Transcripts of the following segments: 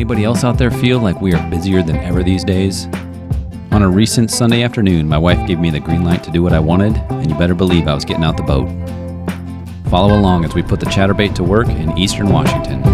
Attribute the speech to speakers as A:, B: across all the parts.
A: Anybody else out there feel like we are busier than ever these days? On a recent Sunday afternoon, my wife gave me the green light to do what I wanted, and you better believe I was getting out the boat. Follow along as we put the chatterbait to work in eastern Washington.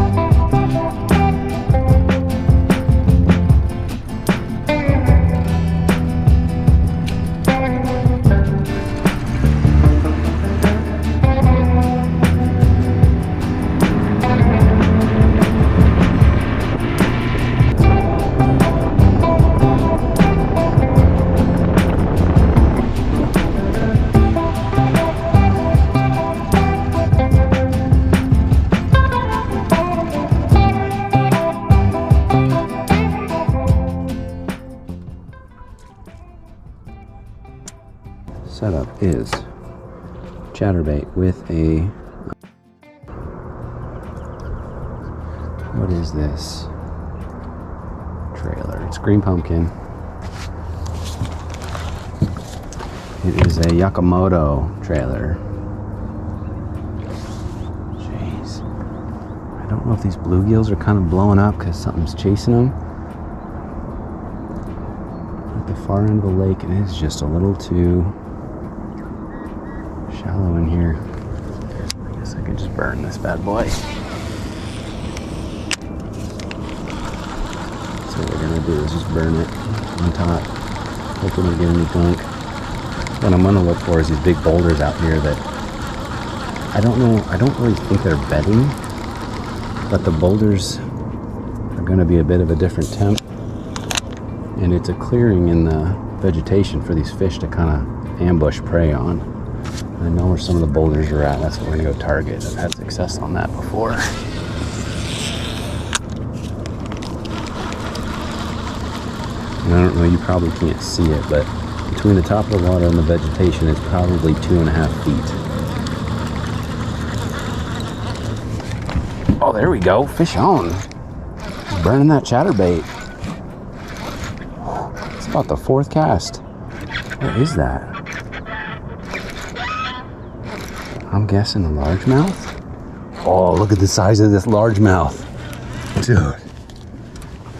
A: Setup is chatterbait with a, what is this? Trailer. It's green pumpkin. It is a Yakamoto trailer. Jeez. I don't know if these bluegills are kind of blowing up because something's chasing them. At the far end of the lake, it is just a little too shallow in here. I guess I could just burn this bad boy. So what we're gonna do is just burn it on top. Hopefully we don't get any gunk. What I'm gonna look for is these big boulders out here that I don't know, I don't really think they're bedding, but the boulders are gonna be a bit of a different temp. And it's a clearing in the vegetation for these fish to kind of ambush prey on. I know where some of the boulders are at. That's what we're gonna go target. I've had success on that before. And I don't know, you probably can't see it, but between the top of the water and the vegetation, it's probably 2.5 feet. Oh, there we go. Fish on. Burning that chatterbait. It's about the 4th cast. What is that? I'm guessing a largemouth. Oh, look at the size of this largemouth. Dude.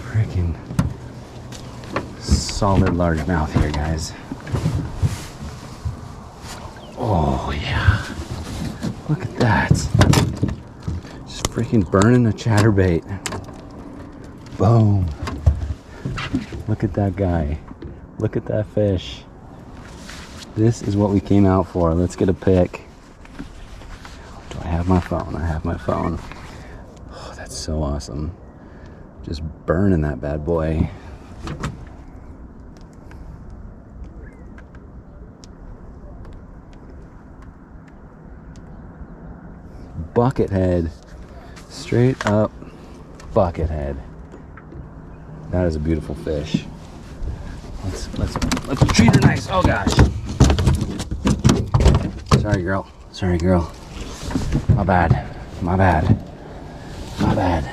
A: Freaking solid largemouth here, guys. Oh, yeah. Look at that. Just freaking burning a chatterbait. Boom. Look at that guy. Look at that fish. This is what we came out for. Let's get a pic. I have my phone. I have my phone. Oh, that's so awesome. Just burning that bad boy. Buckethead. Straight up buckethead. That is a beautiful fish. Let's treat her nice. Oh gosh. Sorry, girl. Sorry, girl. My bad. My bad. My bad.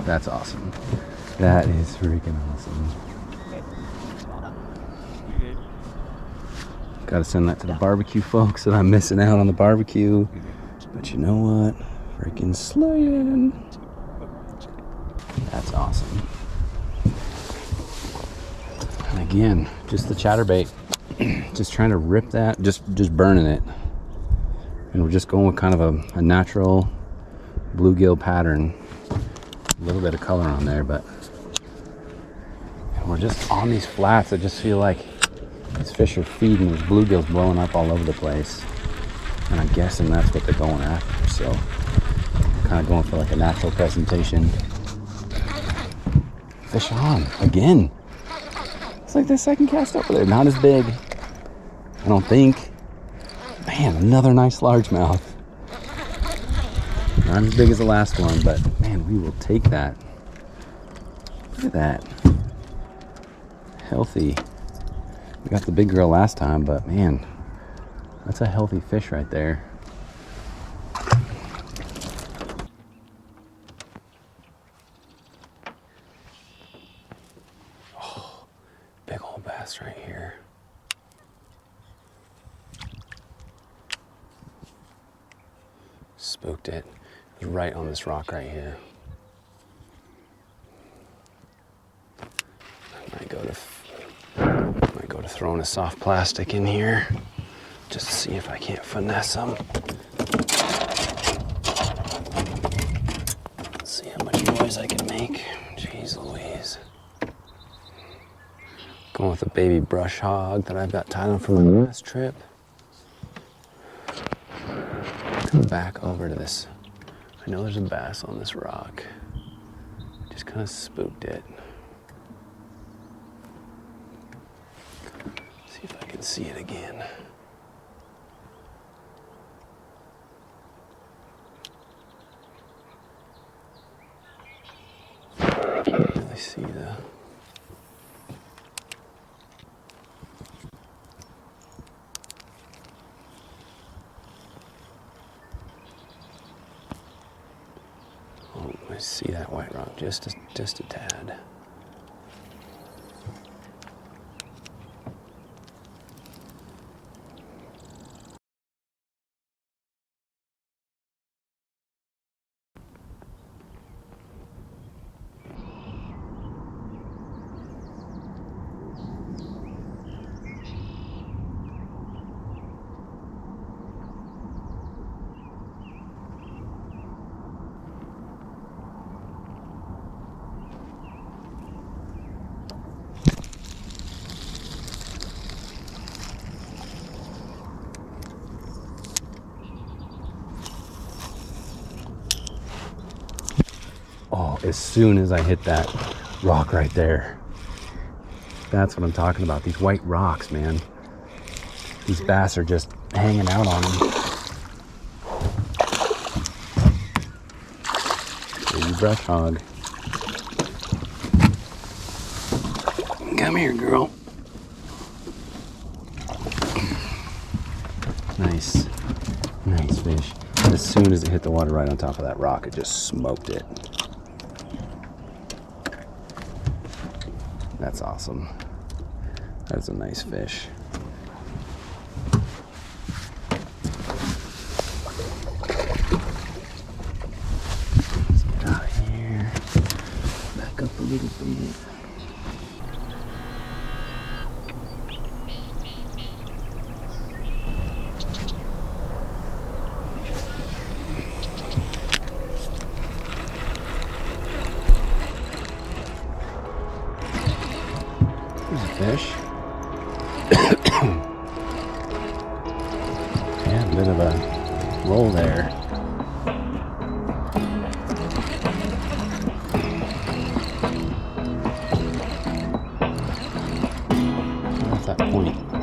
A: That's awesome. That is freaking awesome. Gotta send that to the barbecue folks that I'm missing out on the barbecue. But you know what? Freaking slaying. That's awesome. And again, just the chatterbait. Just trying to rip that, just burning it. And we're just going with kind of a natural bluegill pattern. A little bit of color on there, but we're just on these flats. I just feel like these fish are feeding. There's bluegills blowing up all over the place. And I'm guessing that's what they're going after. So kind of going for like a natural presentation. Fish on again. It's like the second cast over there. Not as big, I don't think. Man, another nice largemouth. Not as big as the last one, but man, we will take that. Look at that. Healthy. We got the big girl last time, but man, that's a healthy fish right there. Oh, big old bass right here. spooked it. It was right on this rock right here. I might go to throwing a soft plastic in here just to see if I can't finesse them. Let's see how much noise I can make. Jeez Louise. Going with a baby brush hog that I've got tied on from the last trip. Come back over to this. I know there's a bass on this rock. Just kind of spooked it. See if I can see it again. Can't really see the... Oh, I see that white rock just a tad. Oh, as soon as I hit that rock right there. That's what I'm talking about. These white rocks, man. These bass are just hanging out on them. Baby brush hog. Come here, girl. Nice. Nice fish. And as soon as it hit the water right on top of that rock, it just smoked it. That's awesome. That's a nice fish. Let's get out of here. Back up a little bit. Fish. Yeah, a bit of a roll there. What's that point?